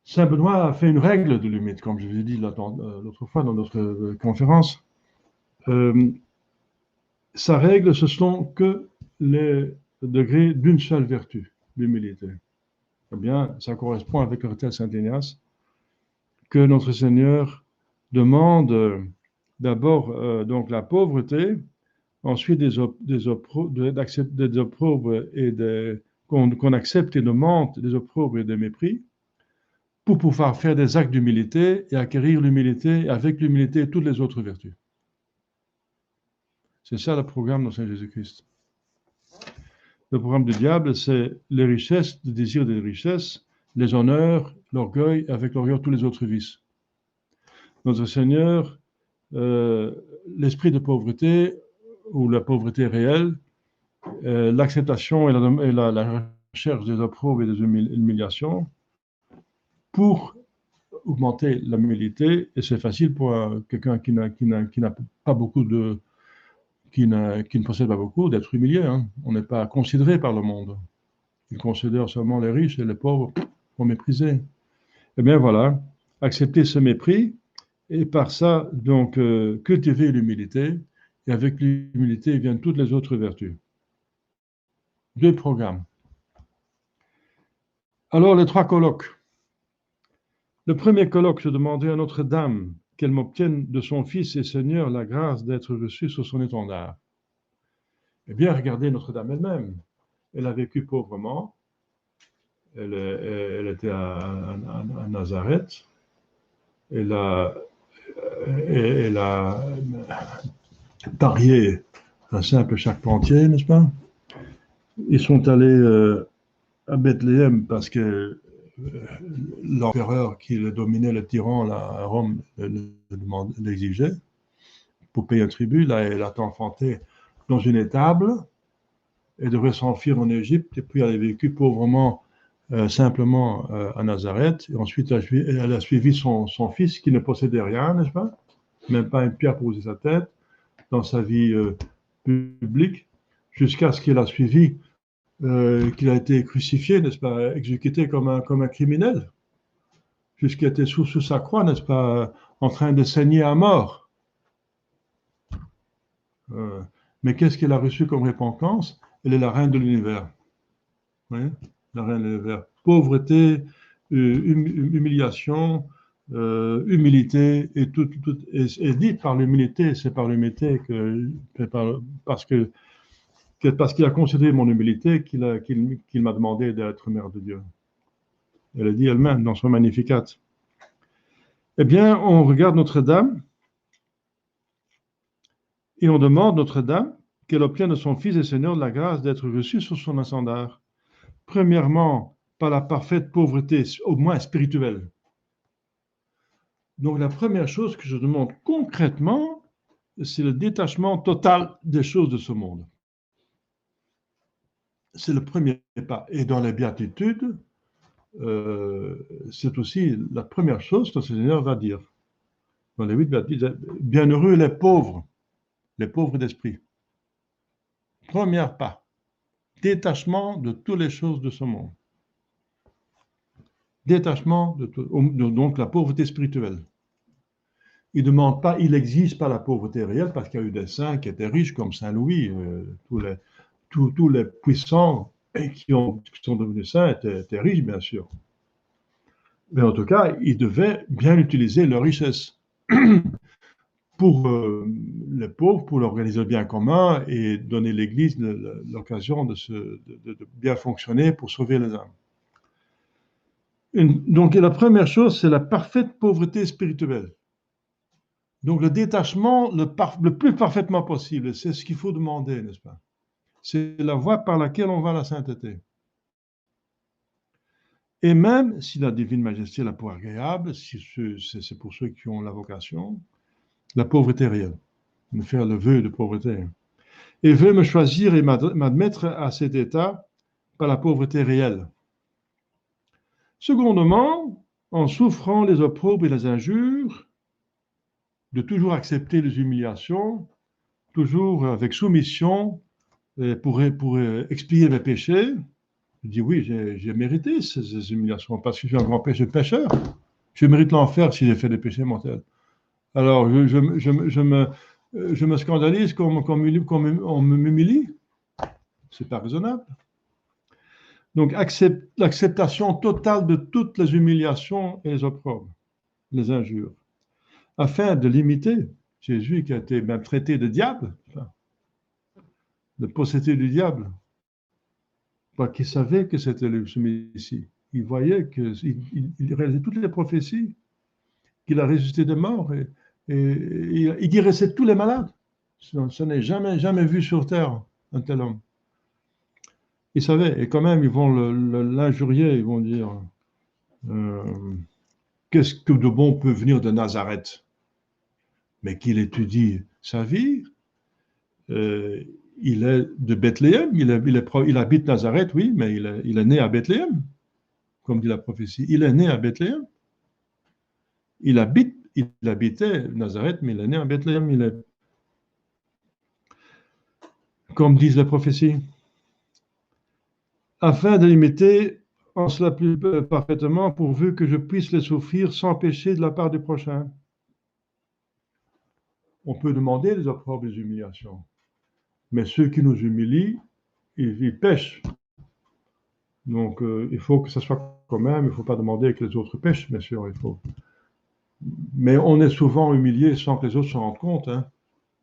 [SPEAKER 2] Saint Benoît a fait une règle de l'humilité, comme je vous ai dit l'autre fois dans notre conférence. Sa règle, ce sont que les degrés d'une seule vertu, l'humilité. Eh bien, ça correspond avec le retrait de Saint Ignace, que notre Seigneur demande d'abord donc la pauvreté, ensuite des opprobres et qu'on accepte et demande des opprobres et des mépris, pour pouvoir faire des actes d'humilité et acquérir l'humilité, et avec l'humilité toutes les autres vertus. C'est ça le programme de Saint Jésus-Christ. Le programme du diable, c'est les richesses, le désir des richesses, les honneurs, l'orgueil, avec l'orgueil tous les autres vices. Notre Seigneur, l'esprit de pauvreté, ou la pauvreté réelle, l'acceptation et la recherche des opprobes et des humiliations pour augmenter l'humilité, et c'est facile pour quelqu'un qui n'a pas beaucoup de... qui ne possède pas beaucoup, d'être humilié. Hein. On n'est pas considéré par le monde. Il considère seulement les riches et les pauvres sont méprisés. Eh bien voilà, accepter ce mépris et par ça, donc, cultiver l'humilité. Et avec l'humilité viennent toutes les autres vertus. 2 programmes. Alors, les 3 colloques. Le premier colloque, je demandais à Notre-Dame qu'elle m'obtienne de son Fils et Seigneur la grâce d'être reçue sur son étendard. Eh bien, regardez Notre-Dame elle-même. Elle a vécu pauvrement. Elle était à Nazareth. Elle a parié un simple charpentier, n'est-ce pas? Ils sont allés à Bethléem parce que l'empereur qui le dominait, le tyran là, à Rome, l'exigeait pour payer un tribut. Là, elle a été enfantée dans une étable. Elle devrait s'enfuir en Égypte et puis elle a vécu pauvrement, simplement à Nazareth. Et ensuite, elle a suivi son fils qui ne possédait rien, n'est-ce pas? Même pas une pierre pour poser sa tête dans sa vie publique, jusqu'à ce qu'il a suivi, qu'il a été crucifié, n'est-ce pas, exécuté comme un criminel, jusqu'à être sous sa croix, n'est-ce pas, en train de saigner à mort. Mais qu'est-ce qu'elle a reçu comme récompense? Elle est la reine de l'univers. Oui, la reine de l'univers. Pauvreté, humiliation, humilité, et tout, et dit par l'humilité, c'est par l'humilité parce qu'il a considéré mon humilité qu'il m'a demandé d'être mère de Dieu. Elle a dit elle-même dans son Magnificat. Eh bien, on regarde Notre-Dame et on demande Notre-Dame qu'elle obtienne de son Fils et Seigneur la grâce d'être reçue sur son ascendard. Premièrement, par la parfaite pauvreté, au moins spirituelle. Donc la première chose que je demande concrètement, c'est le détachement total des choses de ce monde. C'est le premier pas. Et dans les béatitudes, c'est aussi la première chose que le Seigneur va dire. Dans les 8 béatitudes, bienheureux les pauvres d'esprit. Premier pas, détachement de toutes les choses de ce monde. Détachement de tout, donc la pauvreté spirituelle. Il ne demande pas, il n'exige pas la pauvreté réelle parce qu'il y a eu des saints qui étaient riches comme Saint Louis, tous les puissants qui sont devenus saints étaient riches, bien sûr. Mais en tout cas, ils devaient bien utiliser leur richesse pour les pauvres, pour organiser le bien commun et donner à l'Église l'occasion de bien fonctionner pour sauver les âmes. Donc la première chose, c'est la parfaite pauvreté spirituelle. Donc le détachement le plus parfaitement possible, c'est ce qu'il faut demander, n'est-ce pas? C'est la voie par laquelle on va à la sainteté. Et même si la divine majesté la peau agréable, si c'est pour ceux qui ont la vocation, la pauvreté réelle, me faire le vœu de pauvreté. Et veut me choisir et m'admettre à cet état par la pauvreté réelle. Secondement, en souffrant les opprobres et les injures, de toujours accepter les humiliations, toujours avec soumission, pour expier mes péchés. Je dis oui, j'ai mérité ces humiliations parce que je suis un grand pécheur. Je mérite l'enfer si j'ai fait des péchés mortels. Alors, je me scandalise comme on m'humilie. C'est pas raisonnable. Donc, l'acceptation totale de toutes les humiliations et les opprobres, les injures, afin de limiter Jésus qui a été même traité de diable, de possédé du diable, parce qu'il savait que c'était le Messie. Il voyait qu'il réalisait toutes les prophéties, qu'il a ressuscité des morts et il guérissait tous les malades. Ce n'est jamais vu sur terre un tel homme. Ils savaient, et quand même, ils vont l'injurier, ils vont dire qu'est-ce que de bon peut venir de Nazareth? Mais qu'il étudie sa vie. Euh, il est de Bethléem, il habite Nazareth, oui, mais il est né à Bethléem, comme dit la prophétie. Il est né à Bethléem. Il habitait Nazareth, mais il est né à Bethléem. Il est, comme disent les prophéties, afin de l'imiter en cela plus parfaitement, pourvu que je puisse les souffrir sans péché de la part du prochain. On peut demander des opprobes et des humiliations, mais ceux qui nous humilient, ils pêchent. Donc, il faut que ça soit quand même, il ne faut pas demander que les autres pêchent, bien sûr, il faut. Mais on est souvent humilié sans que les autres s'en rendent compte, hein,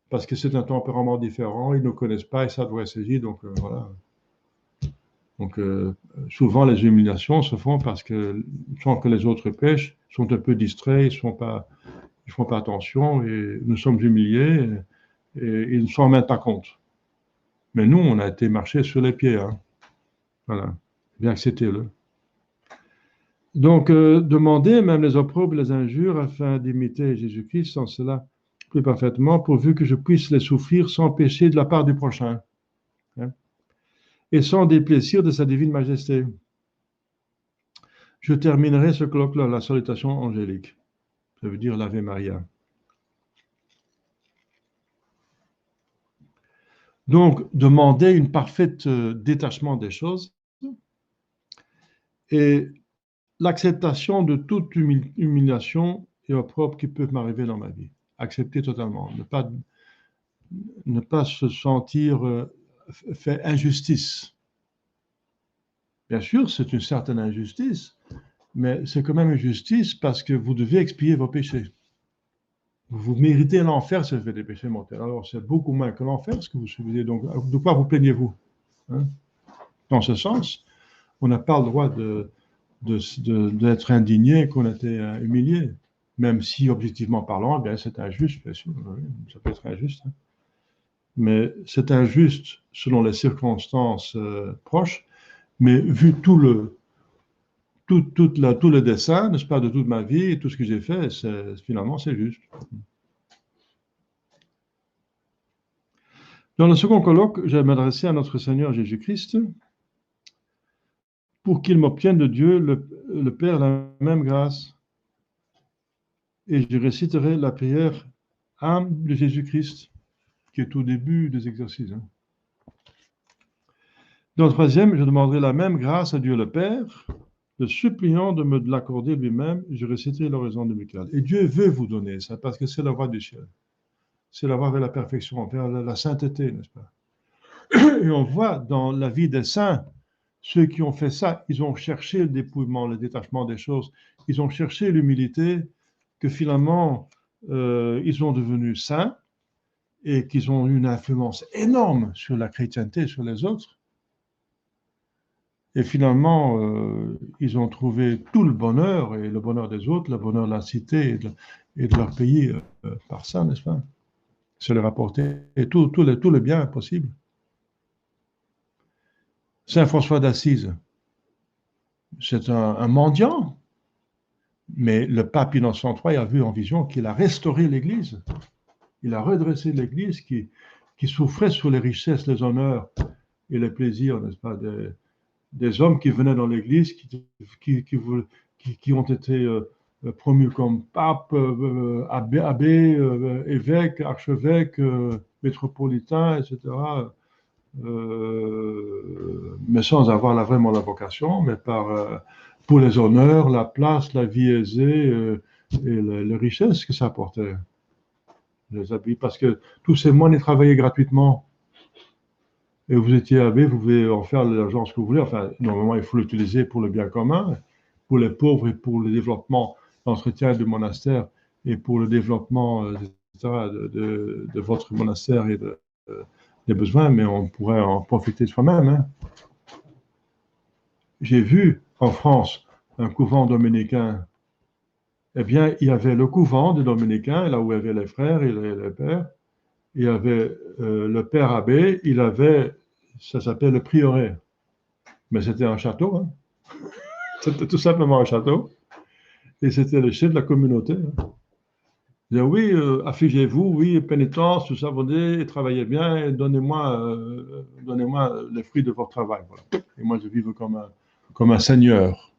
[SPEAKER 2] parce que c'est un tempérament différent, ils ne nous connaissent pas et ça doit être saisi, donc voilà. Donc, souvent, les humiliations se font parce que, sans que les autres pêchent, sont un peu distraits, ils ne font pas attention et nous sommes humiliés et ils ne s'en rendent pas compte. Mais nous, on a été marchés sur les pieds, hein. Voilà. Bien acceptez-le. Donc, demandez même les opprobes, les injures, afin d'imiter Jésus-Christ en cela plus parfaitement, pourvu que je puisse les souffrir sans péché de la part du prochain, hein, et sans déplaisir de sa divine majesté. Je terminerai ce colloque-là, la salutation angélique. Ça veut dire l'Ave Maria. Donc, demandez une parfaite détachement des choses et l'acceptation de toute humiliation et opprobre qui peuvent m'arriver dans ma vie. Accepter totalement. Ne pas se sentir fait injustice. Bien sûr, c'est une certaine injustice, mais c'est quand même une justice parce que vous devez expier vos péchés. Vous méritez l'enfer si vous faites des péchés mortels. Alors, c'est beaucoup moins que l'enfer ce que vous subissez. Donc, de quoi vous plaignez-vous, hein? Dans ce sens, on n'a pas le droit d'être indigné qu'on a été humilié. Même si, objectivement parlant, bien, c'est injuste, bien sûr. Oui, ça peut être injuste, hein. Mais c'est injuste selon les circonstances proches. Mais vu tout le dessin, n'est-ce pas, de toute ma vie et tout ce que j'ai fait, finalement, c'est juste. Dans le second colloque, je vais m'adresser à notre Seigneur Jésus-Christ pour qu'il m'obtienne de Dieu, le Père, la même grâce. Et je réciterai la prière âme de Jésus-Christ, qui est au début des exercices, hein. Dans le troisième, je demanderai la même grâce à Dieu le Père, le suppliant de me l'accorder lui-même. Je réciterai l'oraison dominical. Et Dieu veut vous donner ça, parce que c'est la voie du ciel. C'est la voie vers la perfection, vers la sainteté, n'est-ce pas? Et on voit dans la vie des saints, ceux qui ont fait ça, ils ont cherché le dépouillement, le détachement des choses. Ils ont cherché l'humilité, que finalement, ils sont devenus saints et qu'ils ont eu une influence énorme sur la chrétienté, sur les autres. Et finalement, ils ont trouvé tout le bonheur, et le bonheur des autres, le bonheur de la cité et de leur pays par ça, n'est-ce pas? Se leur apporter tout le bien possible. Saint François d'Assise, c'est un mendiant, mais le pape Innocent III a vu en vision qu'il a restauré l'Église. Il a redressé l'Église qui souffrait sous les richesses, les honneurs et les plaisirs, n'est-ce pas, des hommes qui venaient dans l'Église, qui ont été promus comme pape, abbé, évêque, archevêque, métropolitain, etc., mais sans avoir vraiment la vocation, mais pour les honneurs, la place, la vie aisée et les richesses que ça apportait. Les habits, parce que tous ces moines, ils travaillaient gratuitement. Et vous étiez abbé, vous pouvez en faire l'argent ce que vous voulez. Enfin, normalement, il faut l'utiliser pour le bien commun, pour les pauvres et pour le développement, l'entretien du monastère et pour le développement, etc., de votre monastère et des besoins, mais on pourrait en profiter soi-même, hein. J'ai vu en France un couvent dominicain. Eh bien, il y avait le couvent des dominicains, là où il y avait les frères et les pères. Il y avait le père abbé, ça s'appelle le prieuré. Mais c'était un château, hein. C'était tout simplement un château. Et c'était le chef de la communauté, hein. Il disait, oui, affligez-vous, oui, pénitence, tout ça, venez, travaillez bien, et donnez-moi les fruits de votre travail. Voilà. Et moi, je vive comme un seigneur.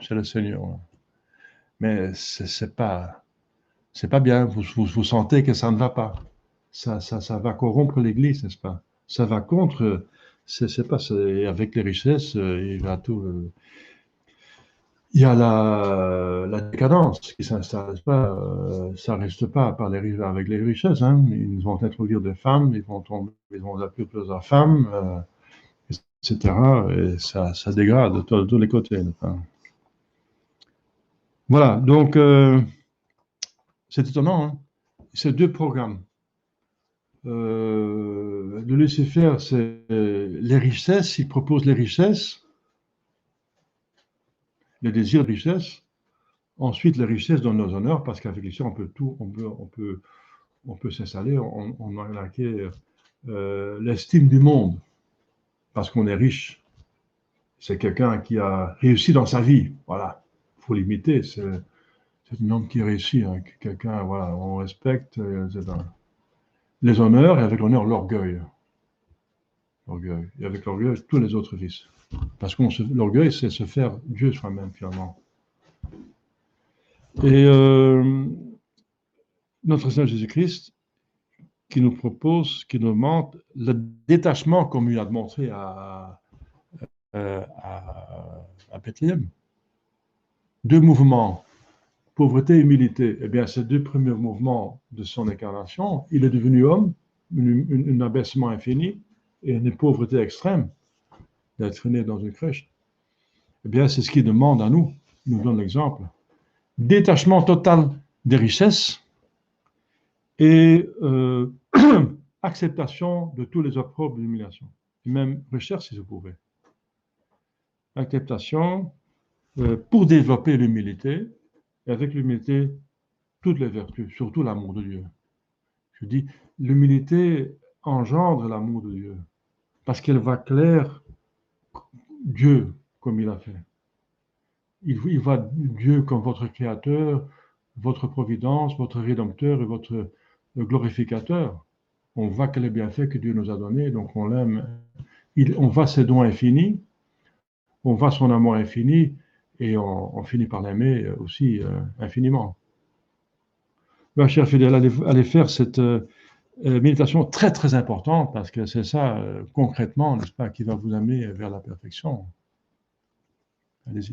[SPEAKER 2] C'est le Seigneur. Hein. Mais c'est pas bien. Vous sentez que ça ne va pas. Ça va corrompre l'Église, n'est-ce pas? Ça va contre. C'est pas. Avec les richesses, il va tout. Il y a la décadence qui s'installe, n'est-ce pas? Ça reste pas par avec les richesses. Hein. Ils vont introduire des femmes, ils vont appeler plusieurs femmes, etc. Et ça dégrade de tous les côtés. Hein. Voilà. Donc. C'est étonnant, hein? Ces deux programmes. De Lucifer, c'est les richesses, il propose les richesses, le désir de richesse. Ensuite, les richesses donnent nos honneurs, parce qu'avec les richesses, on peut tout, on peut s'installer, on acquiert l'estime du monde, parce qu'on est riche. C'est quelqu'un qui a réussi dans sa vie, voilà. Il faut l'imiter, c'est un homme qui réussit, hein. Quelqu'un, voilà, on respecte, les honneurs, et avec l'honneur, l'orgueil. L'orgueil. Et avec l'orgueil, tous les autres vices. Parce que l'orgueil, c'est se faire Dieu soi-même, finalement. Et notre Seigneur Jésus-Christ, qui nous propose, qui nous montre le détachement comme il a montré à Bethléem. Deux mouvements, pauvreté et humilité. Eh bien, ces deux premiers mouvements de son incarnation, il est devenu homme, un abaissement infini et une pauvreté extrême, d'être né dans une crèche. Eh bien, c'est ce qu'il demande à nous. Il nous donne l'exemple. Détachement total des richesses et acceptation de tous les opprobes de l'humiliation. Et même recherche, si vous pouvez. Acceptation pour développer l'humilité, et avec l'humilité, toutes les vertus, surtout l'amour de Dieu. Je dis, l'humilité engendre l'amour de Dieu, parce qu'elle va clair Dieu comme il a fait. Il voit Dieu comme votre créateur, votre providence, votre rédempteur et votre glorificateur. On voit quel est bienfait que Dieu nous a donné, donc on l'aime. On voit ses dons infinis, on voit son amour infini, et on finit par l'aimer aussi infiniment. Ben, cher fidèle, allez faire cette méditation très très importante, parce que c'est ça, concrètement, n'est-ce pas, qui va vous amener vers la perfection. Allez-y.